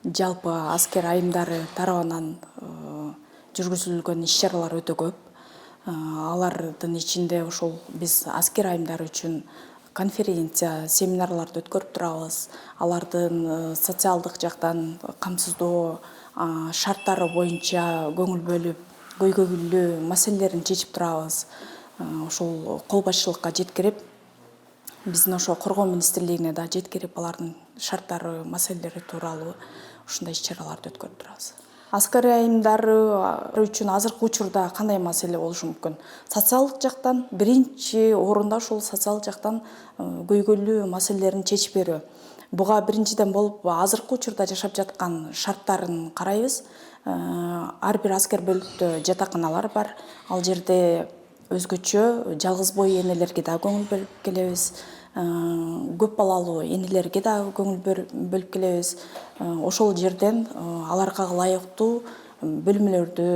жалпы аскер айымдары тарабынан жүргүзүлгөн иш-чаралар өтө көп. Алардын ичинде ушул биз аскер айымдары үчүн конференция, семинарларды өткөрүп турабыз. Алардын социалдык жактан камсыздоо шарттары боюнча көңүл бөлүп, көйгөйлүү маселелерин чечип турабыз. Ушул кол башчылыкка жеткирип, биздин ошо коргоо министрлигине да жеткирип, алардын шарттары, маселелери тууралуу ушундай иш-чараларды өткөрүп турабыз. Аскер айымдары үчүн азыркы учурда кандай маселе болушу мүмкүн? Социалдык жактан биринчи орунда ушул социалдык жактан көйгөйлүү маселелерин чечип берүү. Буга биринчиден болуп азыркы учурда жашап жаткан шарттарын карайбыз. Ар бир аскер бөлүктө жатаканалар бар. Ал жерде өзгөчө жалгыз бой энелерге да көңүл бөлүп келебиз. Көп балалуу энелерге да көңүл бөлүп келебиз. Ошол жерден аларга ылайыктуу бөлмөлөрдү,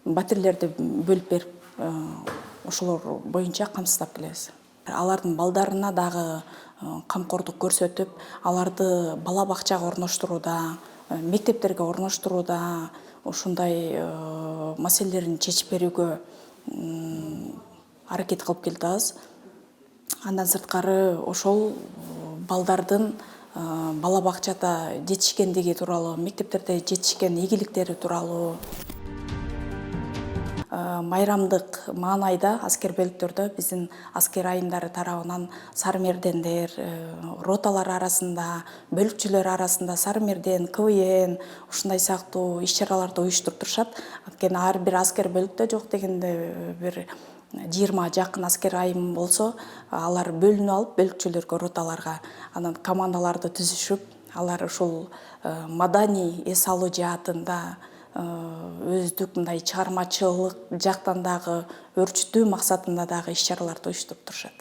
батирлерди бөлүп берип, ошолор боюнча камсыздап келебиз. Алардын балдарына дагы камкордук көрсөтүп, аларды бала бакчага орноштурууда, мектептерге орноштурууда ушундай маселелерин чечип берүүгө аракет кылып келатабыз. Андан сырткары ошол балдардын бала бакчада жетишкендиги тууралуу, мектептерде жетишкен ийгиликтери тууралуу майрамдык маанайда аскер бөлүктөрдө биздин аскер айымдары тарабынан Сары Мердендер, роталар арасында, бөлүкчүлөр арасында Сары Мерден, КВН ушундай сыяктуу иш-чараларды уюштуруп турушат. Анткени ар бир аскер бөлүктө жок дегенде бир 20 жакын аскер айым болсо, алар бөлүнүп алып бөлүкчүлөргө, роталарга анан командаларды түзүшүп, алар ушул маданий эс алуу жаатында өздүк мындай чыгармачылык жактан дагы өрчүтүү максатында дагы иш-чараларды уюштуруп турушат.